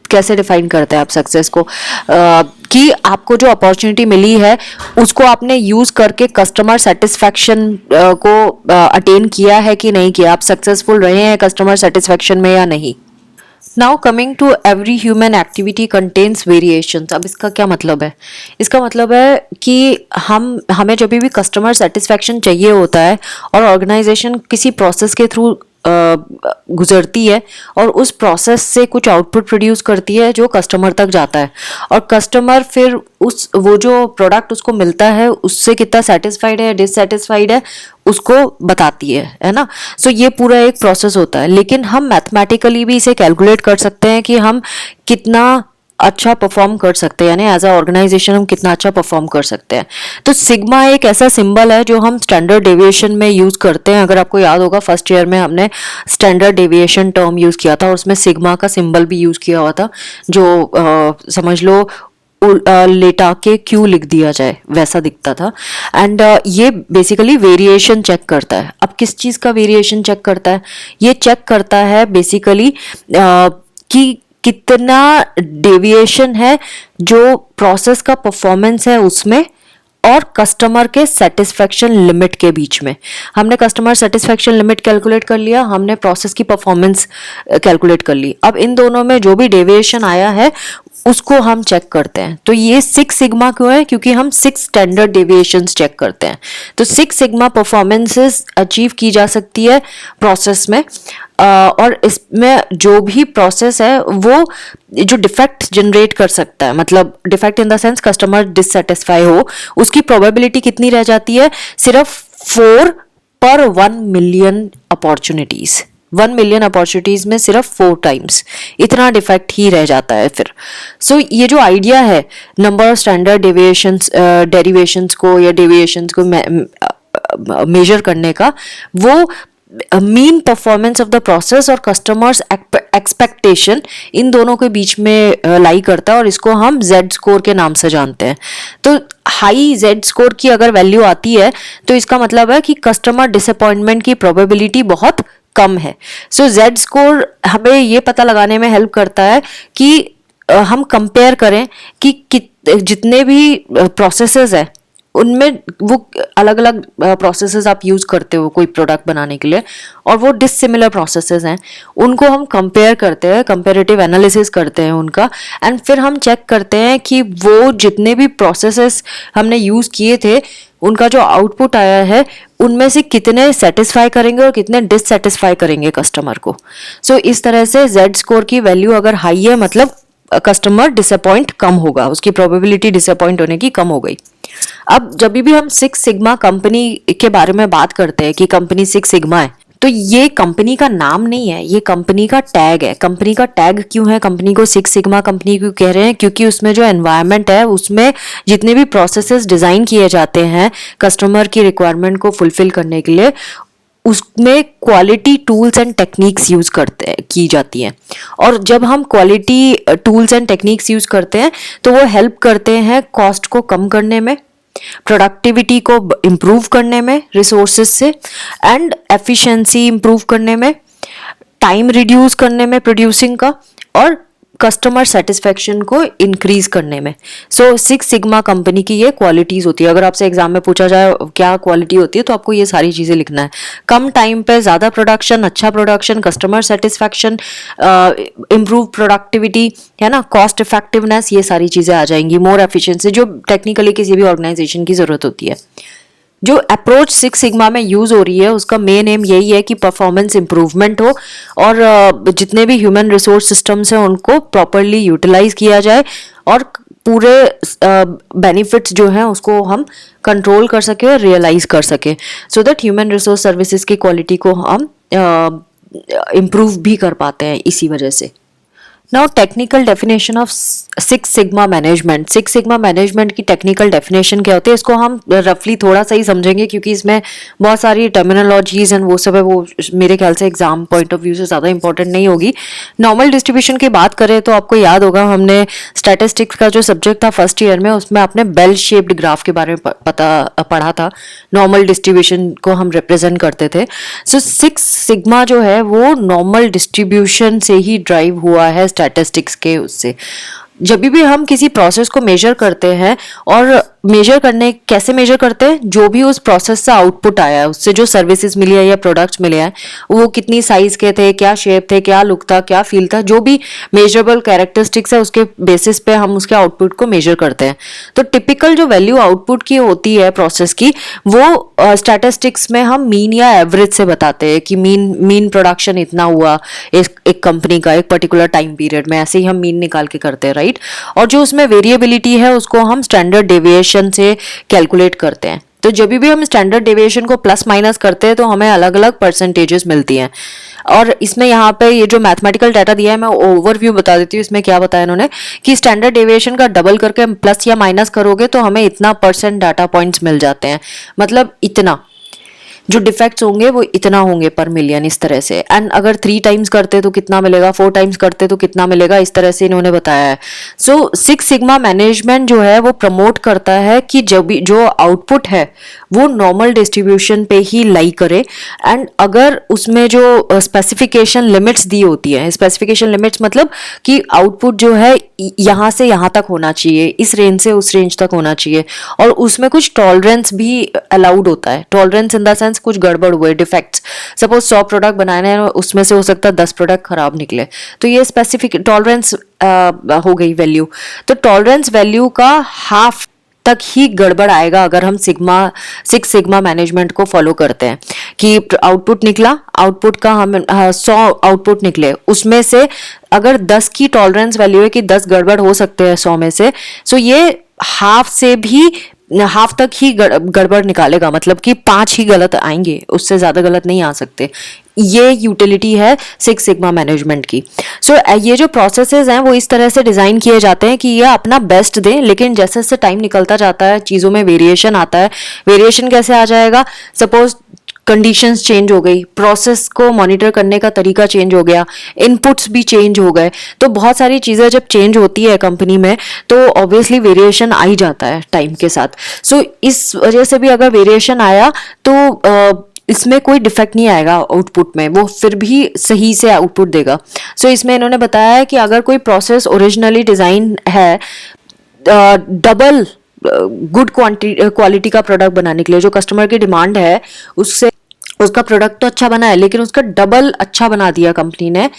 कैसे डिफाइन करते हैं आप सक्सेस को, कि आपको जो अपॉर्चुनिटी मिली है उसको आपने यूज करके कस्टमर सेटिस्फैक्शन को अटेन किया है कि नहीं किया, आप सक्सेसफुल रहे हैं कस्टमर सेटिस्फैक्शन में या नहीं। Now coming to every human activity contains variations. अब इसका क्या मतलब है, इसका मतलब है कि हमें जब भी कस्टमर सेटिस्फैक्शन चाहिए होता है और ऑर्गेनाइजेशन किसी प्रोसेस के थ्रू गुजरती है और उस प्रोसेस से कुछ आउटपुट प्रोड्यूस करती है जो कस्टमर तक जाता है, और कस्टमर फिर वो जो प्रोडक्ट उसको मिलता है उससे कितना सेटिस्फाइड है डिससेटिस्फाइड है उसको बताती है ना। सो ये पूरा एक प्रोसेस होता है, लेकिन हम मैथमेटिकली भी इसे कैलकुलेट कर सकते हैं कि हम कितना अच्छा परफॉर्म कर सकते हैं, यानी एज अ ऑर्गेनाइजेशन हम कितना अच्छा परफॉर्म कर सकते हैं। तो सिग्मा एक ऐसा सिंबल है जो हम स्टैंडर्ड डेविएशन में यूज करते हैं। अगर आपको याद होगा फर्स्ट ईयर में हमने स्टैंडर्ड डेविएशन टर्म यूज किया था और उसमें सिग्मा का सिंबल भी यूज किया हुआ था, जो समझ लो लेटा के क्यू लिख दिया जाए, वैसा दिखता था। एंड ये बेसिकली वेरिएशन चेक करता है। अब किस चीज़ का वेरिएशन चेक करता है? ये चेक करता है बेसिकली कि कितना डेविएशन है जो प्रोसेस का परफॉर्मेंस है उसमें और कस्टमर के सेटिस्फेक्शन लिमिट के बीच में। हमने कस्टमर सेटिस्फेक्शन लिमिट कैलकुलेट कर लिया, हमने प्रोसेस की परफॉर्मेंस कैलकुलेट कर ली। अब इन दोनों में जो भी डेविएशन आया है उसको हम चेक करते हैं। तो ये 6 सिग्मा क्यों है? क्योंकि हम 6 स्टैंडर्ड डेविएशंस चेक करते हैं। तो 6 सिग्मा परफॉर्मेंसेस अचीव की जा सकती है प्रोसेस में। और इसमें जो भी प्रोसेस है वो जो डिफेक्ट जनरेट कर सकता है, मतलब defect in the sense customer dissatisfy हो, उसकी प्रोबेबिलिटी कितनी रह जाती है? सिर्फ 4 पर 1 मिलियन अपॉर्चुनिटीज। 1 मिलियन अपॉर्चुनिटीज में सिर्फ 4 टाइम्स इतना डिफेक्ट ही रह जाता है फिर। सो ये जो आइडिया है नंबर ऑफ स्टैंडर्ड डेरिवेशंस को या डेविएशंस को मेजर करने का, वो mean performance of the process और कस्टमर्स एक्सपेक्टेशन इन दोनों के बीच में लाई करता है, और इसको हम जेड स्कोर के नाम से जानते हैं। तो हाई जेड स्कोर की अगर वैल्यू आती है तो इसका मतलब है कि कस्टमर डिसअपॉइंटमेंट की प्रोबेबिलिटी बहुत कम है। सो जेड स्कोर हमें ये पता लगाने में हेल्प करता है कि हम कंपेयर करें कि जितने भी प्रोसेसेस है उनमें वो अलग अलग प्रोसेसेस आप यूज करते हो कोई प्रोडक्ट बनाने के लिए, और वो डिसिमिलर प्रोसेसेस हैं, उनको हम कंपेयर करते हैं, कंपेरेटिव एनालिसिस करते हैं उनका। एंड फिर हम चेक करते हैं कि वो जितने भी प्रोसेसेस हमने यूज किए थे उनका जो आउटपुट आया है उनमें से कितने सेटिस्फाई करेंगे और कितने डिससेटिस्फाई करेंगे कस्टमर को। सो इस तरह से जेड स्कोर की वैल्यू अगर हाई है मतलब कस्टमर डिसअपॉइंट कम होगा, उसकी प्रोबेबिलिटी डिसअपॉइंट होने की कम हो गई। अब जब भी हम 6 सिग्मा कंपनी के बारे में बात करते हैं कि कंपनी 6 सिग्मा है, तो ये कंपनी का नाम नहीं है, ये कंपनी का टैग है। कंपनी का टैग क्यों है? कंपनी को 6 सिग्मा कंपनी क्यों कह रहे हैं? क्योंकि उसमें जो एनवायरनमेंट है उसमें जितने भी प्रोसेसेस डिजाइन किए जाते हैं कस्टमर की रिक्वायरमेंट को फुलफिल करने के लिए, उसमें quality tools and techniques use की जाती हैं। और जब हम quality tools and techniques use करते हैं तो वो हेल्प करते हैं कॉस्ट को कम करने में, प्रोडक्टिविटी को इम्प्रूव करने में रिसोर्सेज से, एंड एफिशिएंसी इम्प्रूव करने में, टाइम रिड्यूस करने में प्रोड्यूसिंग का, और कस्टमर सेटिस्फेक्शन को इंक्रीज करने में। सो 6 सिग्मा कंपनी की ये क्वालिटीज होती है। अगर आपसे एग्जाम में पूछा जाए क्या क्वालिटी होती है तो आपको ये सारी चीजें लिखना है। कम टाइम पे ज्यादा प्रोडक्शन, अच्छा production, customer satisfaction, improve productivity, है ना, कॉस्ट इफेक्टिवनेस, ये सारी चीजें आ जाएंगी। मोर एफिशिएंसी, जो टेक्निकली किसी भी ऑर्गेनाइजेशन की जरूरत होती है। जो अप्रोच 6 सिग्मा में यूज हो रही है उसका मेन एम यही है कि परफॉर्मेंस इंप्रूवमेंट हो और जितने भी ह्यूमन रिसोर्स सिस्टम्स हैं उनको प्रॉपरली यूटिलाइज किया जाए और पूरे बेनिफिट्स जो हैं उसको हम कंट्रोल कर सके और रियलाइज कर सके, so that human resource services की क्वालिटी को हम इम्प्रूव भी कर पाते हैं इसी वजह से। Now technical definition of 6 sigma management. 6 sigma management की टेक्निकल डेफिनेशन क्या होती है इसको हम रफली थोड़ा सा ही समझेंगे क्योंकि इसमें बहुत सारी टर्मिनोलॉजीज एंड वो सब है, वो मेरे ख्याल से एग्जाम पॉइंट ऑफ व्यू से ज़्यादा इंपॉर्टेंट नहीं होगी। नॉर्मल डिस्ट्रीब्यूशन की बात करें तो आपको याद होगा हमने स्टैटिस्टिक्स का जो सब्जेक्ट था फर्स्ट ईयर में उसमें आपने बेल शेप्ड ग्राफ के बारे में पढ़ा था। नॉर्मल डिस्ट्रीब्यूशन को हम रिप्रेजेंट करते थे। सो 6 सिग्मा जो है वो नॉर्मल डिस्ट्रीब्यूशन से ही ड्राइव हुआ है स्टैटिस्टिक्स के उससे। जब भी हम किसी प्रोसेस को मेजर करते हैं और मेजर करने कैसे मेजर करते हैं, जो भी उस प्रोसेस से आउटपुट आया है उससे जो सर्विसेज मिली है या प्रोडक्ट्स मिले हैं वो कितनी साइज के थे, क्या शेप थे, क्या लुक था, क्या फील था, जो भी मेजरेबल कैरेक्टरिस्टिक्स है उसके बेसिस पे हम उसके आउटपुट को मेजर करते हैं। तो टिपिकल जो वैल्यू आउटपुट की होती है प्रोसेस की वो स्टैटिस्टिक्स में हम मीन या एवरेज से बताते हैं कि मीन प्रोडक्शन इतना हुआ एक कंपनी का एक पर्टिकुलर टाइम पीरियड में, ऐसे ही हम मीन निकाल के करते हैं, राइट। और जो उसमें वेरिएबिलिटी है उसको हम स्टैंडर्ड डेविएशन से कैलकुलेट करते हैं। तो जब भी हम स्टैंडर्ड डेविएशन को प्लस माइनस करते हैं तो हमें अलग अलग परसेंटेजेस मिलती हैं। और इसमें यहाँ पे ये जो मैथमेटिकल डाटा दिया है मैं ओवरव्यू बता देती हूँ। इसमें क्या बताया इन्होंने कि स्टैंडर्ड डेविएशन का डबल करके प्लस या माइनस करोगे तो हमें इतना % डाटा पॉइंट्स मिल जाते हैं, मतलब इतना। जो डिफेक्ट्स होंगे वो इतना होंगे पर मिलियन, इस तरह से। एंड अगर 3 टाइम्स करते तो कितना मिलेगा, 4 टाइम्स करते तो कितना मिलेगा, इस तरह से इन्होंने बताया है। सो सिक्स सिग्मा मैनेजमेंट जो है वो प्रमोट करता है कि जब भी जो आउटपुट है वो नॉर्मल डिस्ट्रीब्यूशन पे ही लाई करे। एंड अगर उसमें जो स्पेसिफिकेशन लिमिट्स दी होती है, स्पेसिफिकेशन लिमिट्स मतलब कि आउटपुट जो है यहाँ से यहाँ तक होना चाहिए, इस रेंज से उस रेंज तक होना चाहिए, और उसमें कुछ टॉलरेंस भी अलाउड होता है। टॉलरेंस इन द सेंस कुछ गड़बड़ हुए, डिफेक्ट्स, सपोज 100 प्रोडक्ट बनाने हैं, उसमें से हो सकता है 10 प्रोडक्ट खराब निकले, तो ये स्पेसिफिक टॉलरेंस हो गई वैल्यू। तो टॉलरेंस वैल्यू का हाफ तक ही गड़बड़ आएगा अगर हम सिक्स सिग्मा मैनेजमेंट को फॉलो करते हैं। कि आउटपुट निकला, आउटपुट का हम 100 आउटपुट निकले, उसमें से अगर 10 की टॉलरेंस वैल्यू है कि 10 गड़बड़ हो सकते हैं 100 में से, सो ये हाफ से भी हाफ तक ही गड़बड़ निकालेगा, मतलब कि 5 ही गलत आएंगे, उससे ज्यादा गलत नहीं आ सकते। ये यूटिलिटी है सिक्स सिग्मा मैनेजमेंट की। सो ये जो प्रोसेसेस हैं वो इस तरह से डिजाइन किए जाते हैं कि ये अपना बेस्ट दें, लेकिन जैसे जैसे टाइम निकलता जाता है चीजों में वेरिएशन आता है। वेरिएशन कैसे आ जाएगा, सपोज कंडीशंस चेंज हो गई, प्रोसेस को मॉनिटर करने का तरीका चेंज हो गया, इनपुट्स भी चेंज हो गए, तो बहुत सारी चीज़ें जब चेंज होती है कंपनी में तो ऑब्वियसली वेरिएशन आ ही जाता है टाइम के साथ। सो इस वजह से भी अगर वेरिएशन आया तो इसमें कोई डिफेक्ट नहीं आएगा आउटपुट में, वो फिर भी सही से आउटपुट देगा। सो इसमें इन्होंने बताया है कि अगर कोई प्रोसेस ओरिजिनली डिज़ाइन है डबल गुड क्वालिटी का प्रोडक्ट बनाने के लिए, जो कस्टमर की डिमांड है उससे, उसका प्रोडक्ट तो अच्छा बना है लेकिन उसका डबल अच्छा बना दिया कंपनी ने,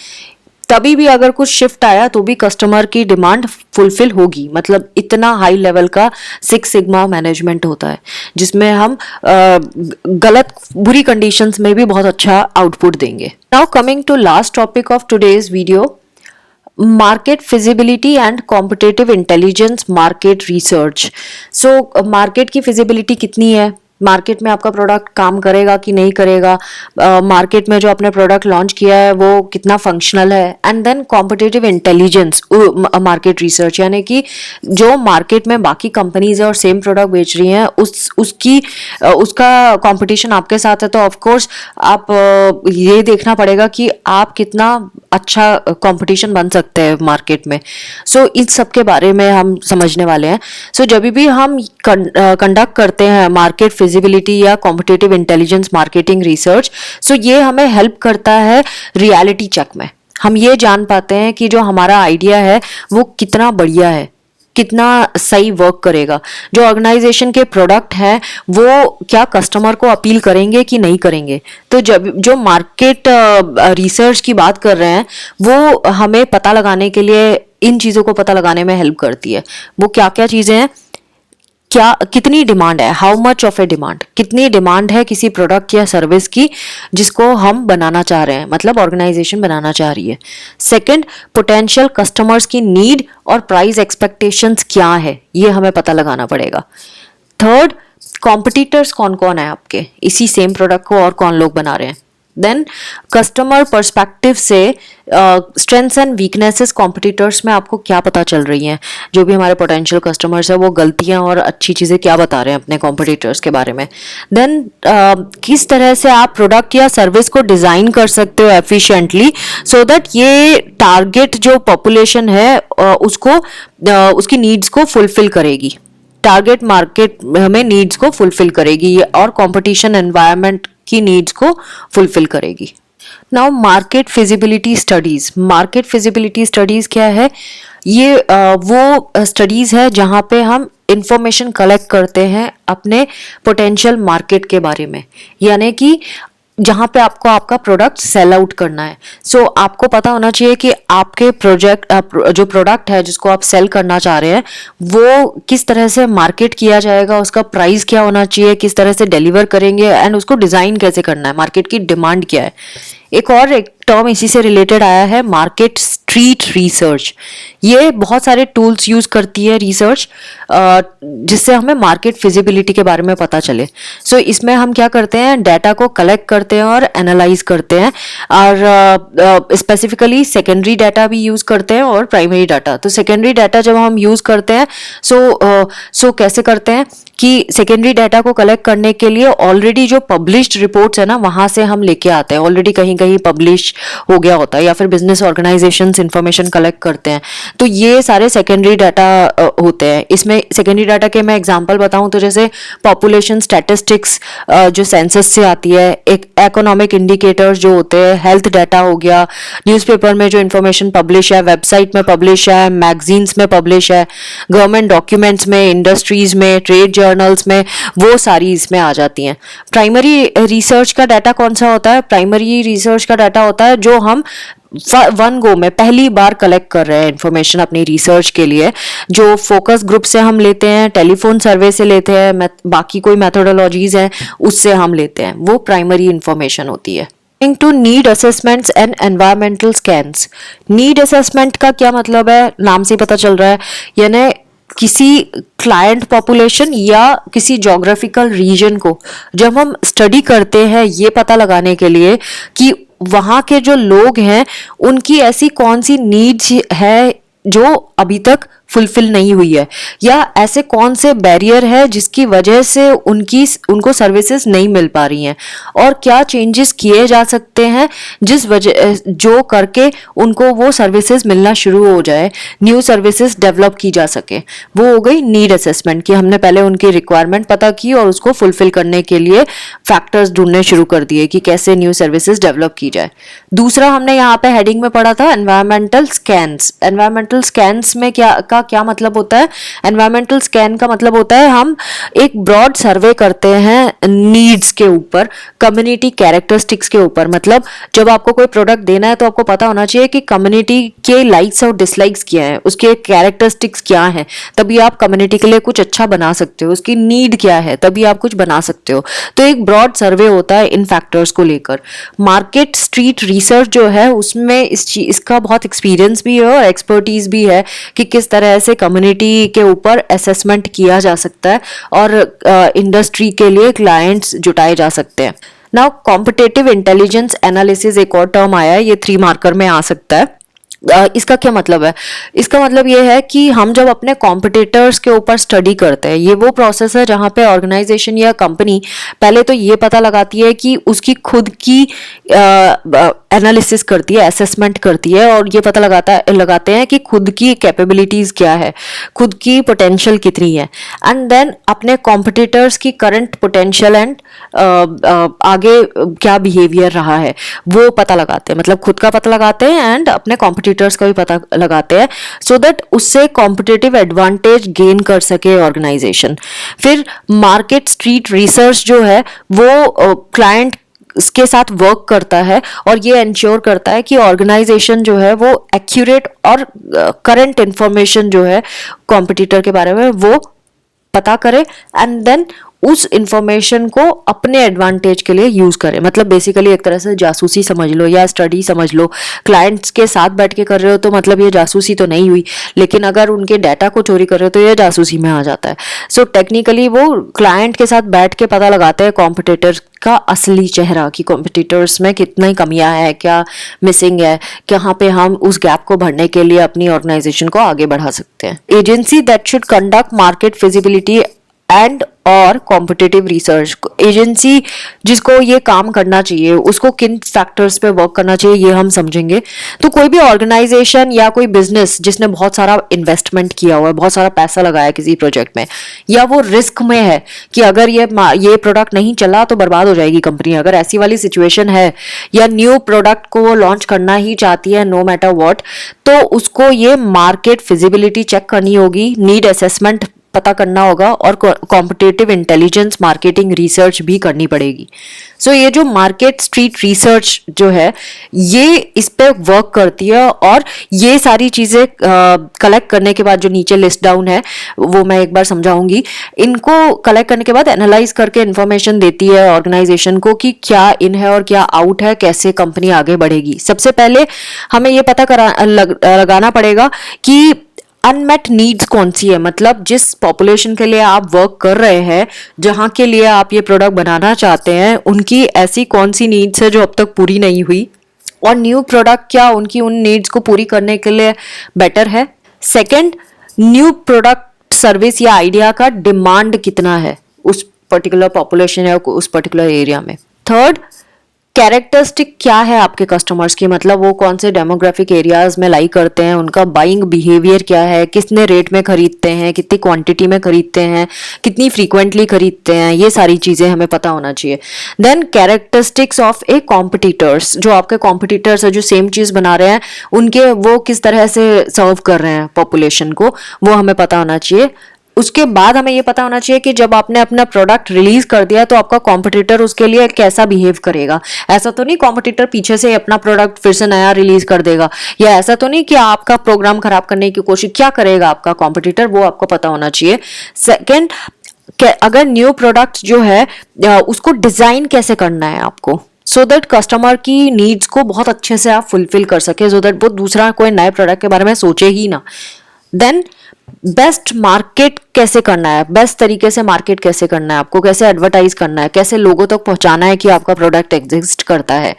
तभी भी अगर कुछ शिफ्ट आया तो भी कस्टमर की डिमांड फुलफिल होगी। मतलब इतना हाई लेवल का सिक्स सिग्मा मैनेजमेंट होता है जिसमें हम गलत बुरी कंडीशंस में भी बहुत अच्छा आउटपुट देंगे। Now coming to last topic of today's video, market feasibility and competitive intelligence market research. So market की फिजिबिलिटी कितनी है, मार्केट में आपका प्रोडक्ट काम करेगा कि नहीं करेगा, मार्केट में जो आपने प्रोडक्ट लॉन्च किया है वो कितना फंक्शनल है, and then competitive intelligence market research, यानी कि जो मार्केट में बाकी कंपनीज है और सेम प्रोडक्ट बेच रही हैं उसका कंपटीशन आपके साथ है, तो ऑफ कोर्स आप ये देखना पड़ेगा कि आप कितना अच्छा कंपटीशन बन सकते हैं मार्केट में। सो इस सब के बारे में हम समझने वाले हैं। सो जब भी हम कंडक्ट करते हैं मार्केट फिजिबिलिटी या कॉम्पिटिटिव इंटेलिजेंस मार्केटिंग रिसर्च, सो ये हमें हेल्प करता है रियलिटी चेक में। हम ये जान पाते हैं कि जो हमारा आइडिया है वो कितना बढ़िया है, कितना सही वर्क करेगा, जो ऑर्गेनाइजेशन के प्रोडक्ट हैं वो क्या कस्टमर को अपील करेंगे कि नहीं करेंगे। तो जब जो मार्केट रिसर्च की बात कर रहे हैं वो हमें पता लगाने के लिए, इन चीज़ों को पता लगाने में हेल्प करती है। वो क्या क्या चीज़ें हैं, क्या कितनी डिमांड है, how much of A demand, कितनी डिमांड है किसी प्रोडक्ट या सर्विस की जिसको हम बनाना चाह रहे हैं, मतलब ऑर्गेनाइजेशन बनाना चाह रही है। सेकंड, पोटेंशियल कस्टमर्स की नीड और प्राइस एक्सपेक्टेशंस क्या है, ये हमें पता लगाना पड़ेगा। थर्ड, कॉम्पिटिटर्स कौन कौन है आपके इसी सेम प्रोडक्ट को और कौन लोग बना रहे हैं। देन कस्टमर पर्सपेक्टिव से स्ट्रेंथ्स एंड वीकनेसेस कॉम्पिटिटर्स में आपको क्या पता चल रही हैं, जो भी हमारे पोटेंशियल कस्टमर्स है वो गलतियां और अच्छी चीज़ें क्या बता रहे हैं अपने कॉम्पिटिटर्स के बारे में। देन किस तरह से आप प्रोडक्ट या सर्विस को डिज़ाइन कर सकते हो एफिशिएंटली सो दैट ये टारगेट जो पॉपुलेशन है उसको उसकी नीड्स को फुलफिल करेगी, टारगेट मार्केट हमें नीड्स को फुलफिल करेगी और कंपटीशन एनवायरनमेंट की नीड्स को फुलफिल करेगी। Now market feasibility studies, market feasibility studies क्या है, ये वो स्टडीज है जहाँ पे हम इंफॉर्मेशन कलेक्ट करते हैं अपने पोटेंशियल मार्केट के बारे में, यानी कि जहाँ पे आपको आपका प्रोडक्ट सेल आउट करना है। सो आपको पता होना चाहिए कि आपके जो प्रोडक्ट है जिसको आप सेल करना चाह रहे हैं वो किस तरह से मार्केट किया जाएगा, उसका प्राइस क्या होना चाहिए, किस तरह से डिलीवर करेंगे, एंड उसको डिज़ाइन कैसे करना है, मार्केट की डिमांड क्या है। एक टर्म इसी से रिलेटेड आया है, मार्केट स्ट्रीट रिसर्च। ये बहुत सारे टूल्स यूज करती है रिसर्च, जिससे हमें मार्केट फिजिबिलिटी के बारे में पता चले। सो इसमें हम क्या करते हैं, डाटा को कलेक्ट करते हैं और एनालाइज करते हैं, और स्पेसिफिकली सेकेंडरी डाटा भी यूज करते हैं और प्राइमरी डाटा। तो सेकेंडरी डाटा जब हम यूज करते हैं, सो कैसे करते हैं कि सेकेंडरी डाटा को कलेक्ट करने के लिए ऑलरेडी जो पब्लिश्ड रिपोर्ट्स है ना, वहां से हम लेके आते हैं। ऑलरेडी कहीं कहीं पब्लिश हो गया होता है, या फिर बिजनेस ऑर्गेनाइजेशंस इंफॉर्मेशन कलेक्ट करते हैं। तो ये सारे सेकेंडरी डाटा होते हैं। इसमें सेकेंडरी डाटा के मैं एग्जांपल बताऊं तो जैसे पॉपुलेशन स्टैटिस्टिक्स जो सेंसस से आती है, एक इकोनॉमिक इंडिकेटर्स जो होते हैं, हेल्थ डाटा हो गया, न्यूज़पेपर में जो इन्फॉर्मेशन पब्लिश है, वेबसाइट में पब्लिश है, मैगजीन्स में पब्लिश है, गवर्नमेंट डॉक्यूमेंट्स में, इंडस्ट्रीज में, ट्रेड जर्नल्स में, वो सारी इसमें आ जाती हैं। प्राइमरी रिसर्च का डाटा कौन सा होता है? प्राइमरी रिसर्च का डाटा होता है जो हम वन गो में पहली बार कलेक्ट कर रहे हैं इंफॉर्मेशन अपनी रिसर्च के लिए, जो फोकस ग्रुप से हम लेते हैं, टेलीफोन सर्वे से लेते हैं, बाकी कोई मेथोडोलॉजीज हैं उससे हम लेते हैं, वो प्राइमरी इंफॉर्मेशन होती है। Two need assessments and environmental scans. Need assessment का क्या मतलब है? नाम से पता चल रहा है, यानी किसी क्लाइंट पॉपुलेशन या किसी जोग्राफिकल रीजन को जब हम स्टडी करते हैं, ये पता लगाने के लिए कि वहाँ के जो लोग हैं उनकी ऐसी कौन सी नीड्स है जो अभी तक फुलफिल नहीं हुई है, या ऐसे कौन से बैरियर है जिसकी वजह से उनको सर्विसेज नहीं मिल पा रही हैं, और क्या चेंजेस किए जा सकते हैं जिस वजह जो करके उनको वो सर्विसेज मिलना शुरू हो जाए, न्यू सर्विसेज डेवलप की जा सके। वो हो गई नीड असेसमेंट, कि हमने पहले उनकी रिक्वायरमेंट पता की और उसको फुलफिल करने के लिए फैक्टर्स ढूंढने शुरू कर दिए कि कैसे न्यू सर्विसेज डेवलप की जाए। दूसरा हमने यहाँ पे हेडिंग में पढ़ा था एनवायरमेंटल स्कैन्स। एनवायरमेंटल स्कैन्स में क्या मतलब होता है? एनवायरमेंटल स्कैन का मतलब होता है हम एक ब्रॉड सर्वे करते हैं नीड्स के ऊपर, कम्युनिटी कैरेक्टरिस्टिक्स के ऊपर। मतलब जब आपको कोई प्रोडक्ट देना है तो आपको पता होना चाहिए कि कम्युनिटी के लाइक्स और डिसलाइक्स क्या है, उसके कैरेक्टरिस्टिक्स क्या है, तभी आप कम्युनिटी के लिए कुछ अच्छा बना सकते हो। उसकी नीड क्या है, तभी आप कुछ बना सकते हो। तो एक ब्रॉड सर्वे होता है इन फैक्टर्स को लेकर। मार्केट स्ट्रीट रिसर्च जो है उसमें इसका बहुत एक्सपीरियंस भी है और एक्सपर्टीज भी है कि किस तरह से कम्युनिटी के ऊपर असेसमेंट किया जा सकता है और इंडस्ट्री के लिए क्लाइंट्स जुटाए जा सकते हैं। नाउ कॉम्पिटिटिव इंटेलिजेंस एनालिसिस एक और टर्म आया है, ये 3 मार्कर में आ सकता है। इसका क्या मतलब है? इसका मतलब ये है कि हम जब अपने कॉम्पिटिटर्स के ऊपर स्टडी करते हैं, ये वो प्रोसेस है जहाँ पे ऑर्गेनाइजेशन या कंपनी पहले तो ये पता लगाती है कि उसकी खुद की एनालिसिस करती है, असेसमेंट करती है, और ये पता लगाते हैं कि खुद की कैपेबिलिटीज क्या है, खुद की पोटेंशियल कितनी है, एंड देन अपने कॉम्पिटिटर्स की करंट पोटेंशियल एंड आगे क्या बिहेवियर रहा है वो पता लगाते हैं। मतलब खुद का पता लगाते हैं एंड अपने कॉम्पिटिटर्स का भी पता लगाते हैं, सो दैट उससे कॉम्पिटिटिव एडवांटेज गेन कर सके ऑर्गेनाइजेशन। फिर मार्केट स्ट्रीट रिसर्च जो है वो क्लाइंट के साथ वर्क करता है और ये इंश्योर करता है कि ऑर्गेनाइजेशन जो है वो एक्यूरेट और करंट इंफॉर्मेशन जो है कॉम्पिटिटर के बारे में वो पता करे, एंड देन उस इंफॉर्मेशन को अपने एडवांटेज के लिए यूज करें। मतलब बेसिकली एक तरह से जासूसी समझ लो या स्टडी समझ लो। क्लाइंट्स के साथ बैठ के कर रहे हो तो मतलब ये जासूसी तो नहीं हुई, लेकिन अगर उनके डाटा को चोरी कर रहे हो तो ये जासूसी में आ जाता है। सो टेक्निकली वो क्लाइंट के साथ बैठ के पता लगाते हैं कॉम्पिटिटर का असली चेहरा, कि कॉम्पिटिटर्स में कितनी कमियां है, क्या मिसिंग है, कहाँ पे हम उस गैप को भरने के लिए अपनी ऑर्गेनाइजेशन को आगे बढ़ा सकते हैं। Agency that should conduct market feasibility and और कॉम्पिटिटिव रिसर्च। एजेंसी जिसको ये काम करना चाहिए उसको किन फैक्टर्स पे वर्क करना चाहिए ये हम समझेंगे। तो कोई भी ऑर्गेनाइजेशन या कोई बिजनेस जिसने बहुत सारा इन्वेस्टमेंट किया हुआ है, बहुत सारा पैसा लगाया किसी प्रोजेक्ट में, या वो रिस्क में है कि अगर ये प्रोडक्ट नहीं चला तो बर्बाद हो जाएगी कंपनी, अगर ऐसी वाली सिचुएशन है, या न्यू प्रोडक्ट को वो लॉन्च करना ही चाहती है नो मैटर व्हाट, तो उसको ये मार्केट फिजिबिलिटी चेक करनी होगी, नीड असेसमेंट पता करना होगा और कॉम्पिटिटिव इंटेलिजेंस मार्केटिंग रिसर्च भी करनी पड़ेगी। सो ये जो मार्केट स्ट्रीट रिसर्च जो है ये इस पे वर्क करती है, और ये सारी चीज़ें कलेक्ट करने के बाद जो नीचे लिस्ट डाउन है वो मैं एक बार समझाऊंगी। इनको कलेक्ट करने के बाद एनालाइज करके इन्फॉर्मेशन देती है ऑर्गेनाइजेशन को कि क्या इन है और क्या आउट है, कैसे कंपनी आगे बढ़ेगी। सबसे पहले हमें ये पता लगाना पड़ेगा कि अनमेट नीड्स कौन सी है, मतलब जिस पॉपुलेशन के लिए आप वर्क कर रहे हैं, जहां के लिए आप ये प्रोडक्ट बनाना चाहते हैं, उनकी ऐसी कौन सी नीड्स है जो अब तक पूरी नहीं हुई, और न्यू प्रोडक्ट क्या उनकी उन नीड्स को पूरी करने के लिए बेटर है। सेकंड, न्यू प्रोडक्ट सर्विस या आइडिया का डिमांड कितना है उस पर्टिकुलर पॉपुलेशन या उस पर्टिकुलर एरिया में। थर्ड, कैरेक्टरिस्टिक क्या है आपके कस्टमर्स की, मतलब वो कौन से डेमोग्राफिक एरियाज में लाइक करते हैं, उनका बाइंग बिहेवियर क्या है, कितने रेट में खरीदते हैं, कितनी क्वांटिटी में खरीदते हैं, कितनी फ्रीक्वेंटली खरीदते हैं, ये सारी चीज़ें हमें पता होना चाहिए। Then characteristics of a competitors, जो आपके कॉम्पिटिटर्स है जो सेम चीज़ बना रहे हैं, उनके वो किस तरह से सर्व कर रहे हैं पॉपुलेशन को, वो हमें पता होना चाहिए। उसके बाद हमें ये पता होना चाहिए कि जब आपने अपना प्रोडक्ट रिलीज कर दिया तो आपका कॉम्पिटिटर उसके लिए कैसा बिहेव करेगा। ऐसा तो नहीं कॉम्पिटिटर पीछे से अपना प्रोडक्ट फिर से नया रिलीज कर देगा, या ऐसा तो नहीं कि आपका प्रोग्राम खराब करने की कोशिश, क्या करेगा आपका कॉम्पिटिटर, वो आपको पता होना चाहिए। सेकेंड, अगर न्यू प्रोडक्ट जो है उसको डिजाइन कैसे करना है आपको, सो दैट कस्टमर की नीड्स को बहुत अच्छे से आप फुलफिल कर सके, सो दैट वो दूसरा कोई नए प्रोडक्ट के बारे में सोचे ही ना। देन बेस्ट मार्केट कैसे करना है, बेस्ट तरीके से मार्केट कैसे करना है, आपको कैसे एडवर्टाइज करना है, कैसे लोगों तक पहुंचाना है कि आपका प्रोडक्ट एग्जिस्ट करता है।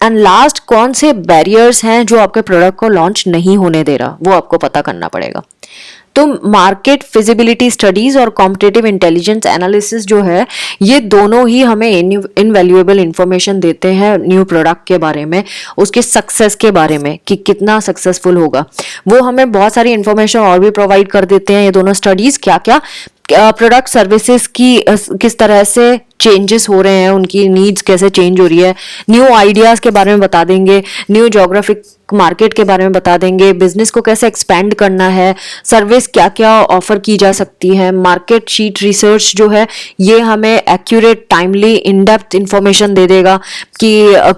एंड लास्ट, कौन से बैरियर्स हैं जो आपके प्रोडक्ट को लॉन्च नहीं होने दे रहा, वो आपको पता करना पड़ेगा। तो मार्केट फिजिबिलिटी स्टडीज और कॉम्पिटिटिव इंटेलिजेंस एनालिसिस जो है ये दोनों ही हमें इनवैल्यूएबल इंफॉर्मेशन देते हैं न्यू प्रोडक्ट के बारे में, उसके सक्सेस के बारे में कि कितना सक्सेसफुल होगा। वो हमें बहुत सारी इंफॉर्मेशन और भी प्रोवाइड कर देते हैं ये दोनों स्टडीज, क्या क्या प्रोडक्ट सर्विसेज की किस तरह से चेंजेस हो रहे हैं, उनकी नीड्स कैसे चेंज हो रही है, न्यू आइडियाज के बारे में बता देंगे, न्यू ज्योग्राफिक मार्केट के बारे में बता देंगे, बिजनेस को कैसे एक्सपेंड करना है, सर्विस क्या क्या ऑफर की जा सकती है। मार्केट शीट रिसर्च जो है ये हमें accurate, timely, in depth information दे देगा कि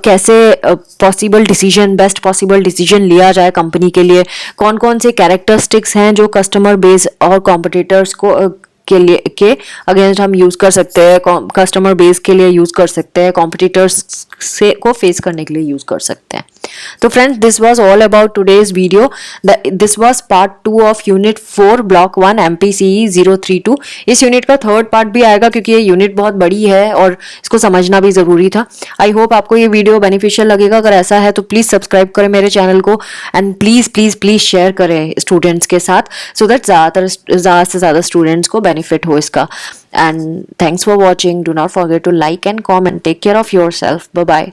कैसे possible decision, best possible decision लिया जाए कंपनी के लिए, कौन कौन से कैरेक्टरिस्टिक्स हैं जो कस्टमर बेस और कॉम्पिटिटर्स को के लिए के अगेंस्ट हम यूज कर सकते हैं, कस्टमर बेस के लिए यूज कर सकते हैं, कॉम्पिटिटर्स से को फेस करने के लिए यूज कर सकते हैं। तो friends, this was all about today's video. This was part 2 of unit 4 block 1 MPCE 032। इस यूनिट का थर्ड पार्ट भी आएगा क्योंकि ये यूनिट बहुत बड़ी है और इसको समझना भी जरूरी था। आई होप आपको ये वीडियो बेनिफिशियल लगेगा। अगर ऐसा है तो प्लीज सब्सक्राइब करें मेरे चैनल को, and please please please share करें स्टूडेंट्स के साथ, सो दैट ज्यादा से ज्यादा स्टूडेंट्स को बेनिफिट हो इसका। And thanks for watching. Do not forget to like and comment. Take care of yourself. Bye bye.